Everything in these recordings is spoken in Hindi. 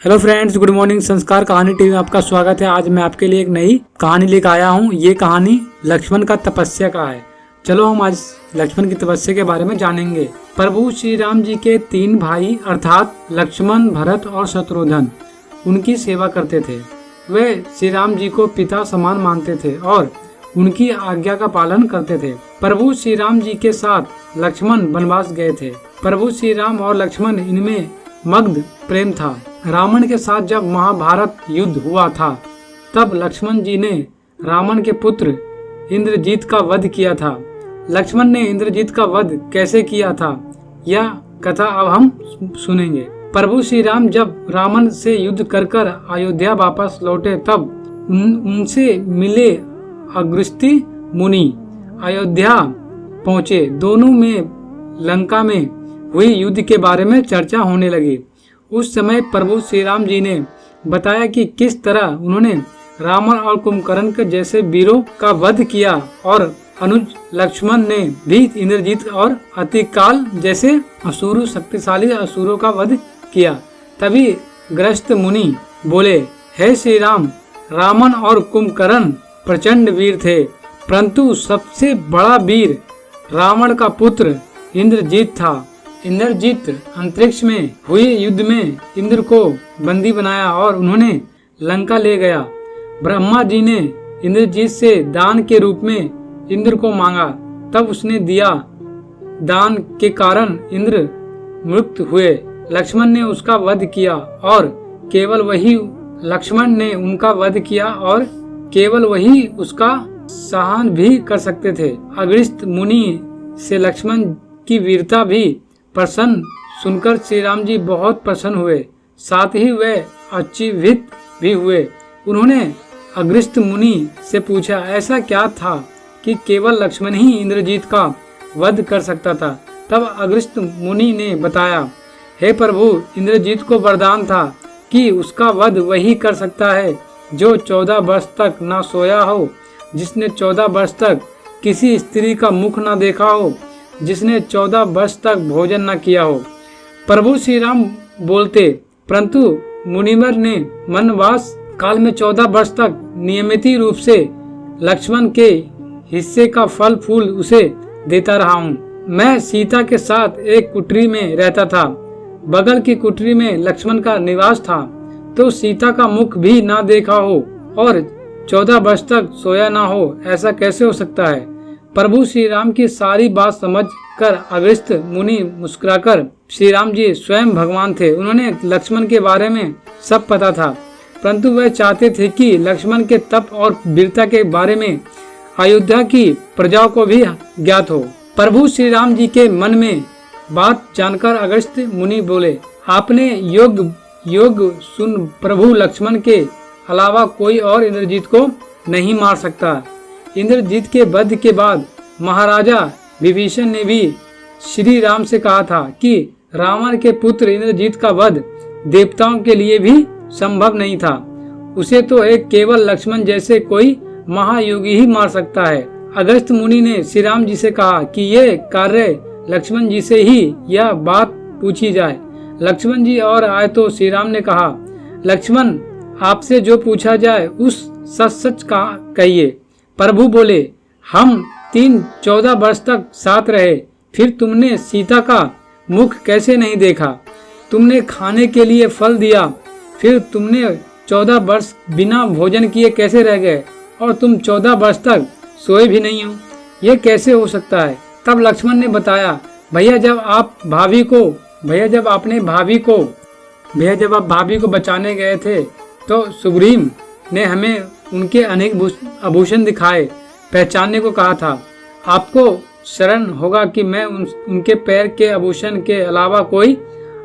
Hello friends, good morning. संस्कार कहानी टीवी में आपका स्वागत है। आज मैं आपके लिए एक नई कहानी लेकर आया हूँ। ये कहानी लक्ष्मण का तपस्या का है। चलो हम आज लक्ष्मण की तपस्या के बारे में जानेंगे। प्रभु श्री राम जी के 3 भाई अर्थात लक्ष्मण, भरत और शत्रुघ्न उनकी सेवा करते थे। वे श्री राम जी को पिता समान मानते थे और उनकी आज्ञा का पालन करते थे। प्रभु श्री राम जी के साथ लक्ष्मण वनवास गए थे। प्रभु श्री राम और लक्ष्मण इनमें मग्न प्रेम था। रावण के साथ जब महाभारत युद्ध हुआ था तब लक्ष्मण जी ने रावण के पुत्र इंद्रजीत का वध किया था। लक्ष्मण ने इंद्रजीत का वध कैसे किया था यह कथा अब हम सुनेंगे। प्रभु श्री राम जब रावण से युद्ध कर अयोध्या वापस लौटे तब उनसे मिले अगस्त्य मुनि अयोध्या पहुँचे। दोनों में लंका में हुई युद्ध के बारे में चर्चा होने लगी। उस समय प्रभु श्री राम जी ने बताया कि किस तरह उन्होंने रावण और कुंभकर्ण के जैसे वीरों का वध किया और अनुज लक्ष्मण ने भी इंद्रजीत और अतिकाल जैसे शक्तिशाली असुरों का वध किया। तभी ग्रस्त मुनि बोले, हे श्री राम, रावण और कुंभकर्ण प्रचंड वीर थे, परंतु सबसे बड़ा वीर रावण का पुत्र इंद्रजीत था। इंद्रजीत अंतरिक्ष में हुए युद्ध में इंद्र को बंदी बनाया और उन्होंने लंका ले गया। ब्रह्मा जी ने इंद्रजीत से दान के रूप में इंद्र को मांगा, तब उसने दिया। दान के कारण इंद्र मुक्त हुए। लक्ष्मण ने उसका वध किया और केवल वही उसका सहन भी कर सकते थे। अगस्त्य मुनि से लक्ष्मण की वीरता भी प्रसन्न सुनकर श्री राम जी बहुत प्रसन्न हुए, साथ ही वे आश्चर्यचकित भी हुए। उन्होंने अगस्त्य मुनि से पूछा, ऐसा क्या था कि केवल लक्ष्मण ही इंद्रजीत का वध कर सकता था। तब अगस्त्य मुनि ने बताया, हे प्रभु, इंद्रजीत को वरदान था कि उसका वध वही कर सकता है जो 14 वर्ष तक न सोया हो, जिसने 14 वर्ष तक किसी स्त्री का मुख न देखा हो, जिसने 14 वर्ष तक भोजन न किया हो। प्रभु श्री राम बोलते, परंतु मुनिवर ने वनवास काल में 14 वर्ष तक नियमित रूप से लक्ष्मण के हिस्से का फल फूल उसे देता रहा हूँ। मैं सीता के साथ एक कुटीर में रहता था। बगल की कुटीर में लक्ष्मण का निवास था, तो सीता का मुख भी ना देखा हो और 14 वर्ष तक सोया ना हो, ऐसा कैसे हो सकता है। प्रभु श्री राम की सारी बात समझकर अगस्त्य मुनि मुस्कुराकर, श्री राम जी स्वयं भगवान थे, उन्होंने लक्ष्मण के बारे में सब पता था, परंतु वह चाहते थे कि लक्ष्मण के तप और वीरता के बारे में अयोध्या की प्रजाओं को भी ज्ञात हो। प्रभु श्री राम जी के मन में बात जानकर अगस्त्य मुनि बोले, आपने योग सुन, प्रभु लक्ष्मण के अलावा कोई और इंद्रजीत को नहीं मार सकता। इंद्रजीत के वध के बाद महाराजा विभीषण ने भी श्री राम से कहा था कि रावण के पुत्र इंद्रजीत का वध देवताओं के लिए भी संभव नहीं था। उसे तो एक केवल लक्ष्मण जैसे कोई महायोगी ही मार सकता है। अगस्त्य मुनि ने श्री राम जी से कहा कि ये कार्य लक्ष्मण जी से ही यह बात पूछी जाए। लक्ष्मण जी और आए तो श्री राम ने कहा, लक्ष्मण, आपसे जो पूछा जाए उस सच कहिए। प्रभु बोले, हम 14 वर्ष तक साथ रहे, फिर तुमने सीता का मुख कैसे नहीं देखा? तुमने खाने के लिए फल दिया, फिर तुमने 14 वर्ष बिना भोजन किए कैसे रह गए और तुम 14 वर्ष तक सोए भी नहीं हो, ये कैसे हो सकता है? तब लक्ष्मण ने बताया, भैया जब आप भाभी को बचाने गए थे तो सुग्रीव ने हमें उनके अनेक आभूषण दिखाए, पहचानने को कहा था। आपको शरण होगा कि मैं उनके पैर के आभूषण के अलावा कोई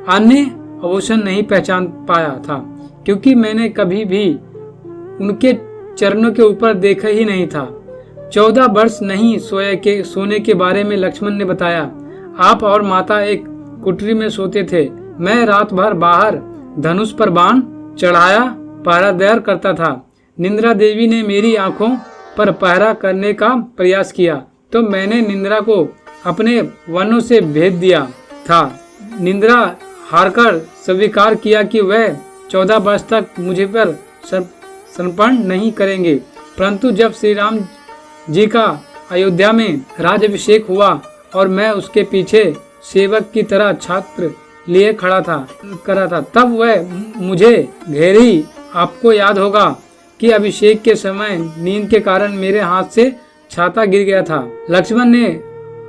अन्य आभूषण नहीं पहचान पाया था, क्योंकि मैंने कभी भी उनके चरणों के ऊपर देखा ही नहीं था। 14 वर्ष नहीं सोने के बारे में लक्ष्मण ने बताया। आप और माता एक कुटीर में सोते थे। मैं रात भर बाहर धनुष पर बाण चढ़ाया पहरादार करता था। निंद्रा देवी ने मेरी आंखों पर पहरा करने का प्रयास किया, तो मैंने निंद्रा को अपने वनों से भेज दिया था। निंद्रा हारकर स्वीकार किया कि वह 14 वर्ष तक मुझे पर समर्पण नहीं करेंगे। परंतु जब श्री राम जी का अयोध्या में राज्याभिषेक हुआ और मैं उसके पीछे सेवक की तरह छात्र लिए खड़ा था, तब वह मुझे घेरी। आपको याद होगा कि अभिषेक के समय नींद के कारण मेरे हाथ से छाता गिर गया था। लक्ष्मण ने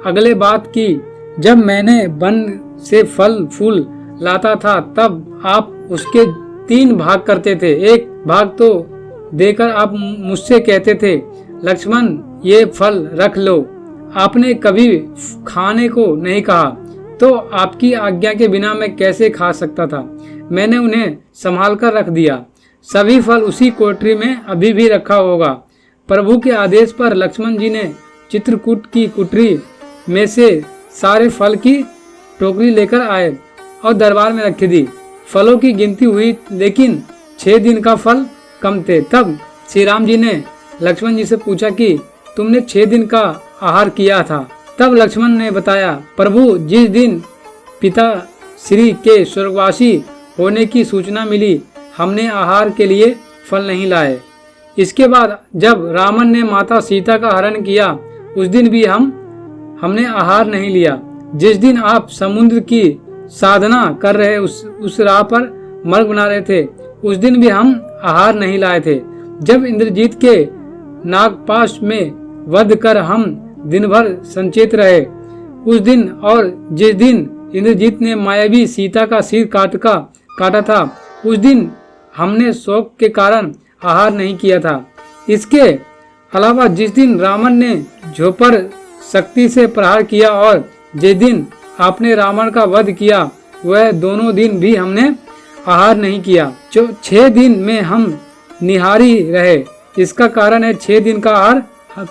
अगले बात की, जब मैंने वन से फल फूल लाता था तब आप उसके 3 भाग करते थे। एक भाग तो देकर आप मुझसे कहते थे, लक्ष्मण ये फल रख लो। आपने कभी खाने को नहीं कहा, तो आपकी आज्ञा के बिना मैं कैसे खा सकता था। मैंने उन्हें संभाल कर रख दिया। सभी फल उसी कोठरी में अभी भी रखा होगा। प्रभु के आदेश पर लक्ष्मण जी ने चित्रकूट की कुटरी में से सारे फल की टोकरी लेकर आए और दरबार में रख दी। फलों की गिनती हुई, लेकिन 6 दिन का फल कम थे। तब श्री राम जी ने लक्ष्मण जी से पूछा कि तुमने 6 दिन का आहार किया था। तब लक्ष्मण ने बताया, प्रभु जिस दिन पिता श्री के स्वर्गवासी होने की सूचना मिली, हमने आहार के लिए फल नहीं लाए। इसके बाद जब रावण ने माता सीता का हरण किया, उस दिन भी हमने आहार नहीं लिया। जिस दिन आप समुद्र की साधना कर रहे उस राह पर मार्ग बना रहे थे, उस दिन भी हम आहार नहीं लाए थे। जब इंद्रजीत के नागपाश में वध कर हम दिन भर संचेत रहे, उस दिन और जिस दिन इंद्रजीत ने मायावी सीता का सिर काटा था, उस दिन हमने शोक के कारण आहार नहीं किया था। इसके अलावा जिस दिन रावण ने झोपर शक्ति से प्रहार किया और जिस दिन आपने रावण का वध किया, वह दोनों दिन भी हमने आहार नहीं किया। जो 6 दिन में हम निहारी रहे, इसका कारण है 6 दिन का आहार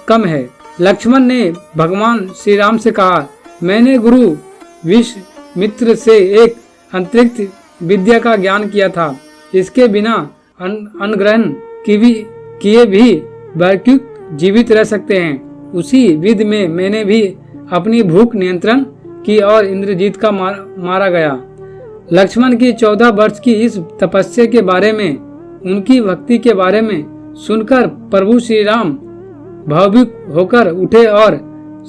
कम है। लक्ष्मण ने भगवान श्री राम से कहा, मैंने गुरु विश्वामित्र से एक अंतरिक्ष विद्या का ज्ञान किया था। इसके बिना अनग्रहण किए भी वैकुंठ जीवित रह सकते हैं। उसी विधि में मैंने भी अपनी भूख नियंत्रण की और इंद्रजीत का मारा गया। लक्ष्मण की 14 वर्ष की इस तपस्या के बारे में, उनकी भक्ति के बारे में सुनकर प्रभु श्री राम भावुक होकर उठे और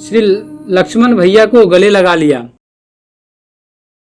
श्री लक्ष्मण भैया को गले लगा लिया।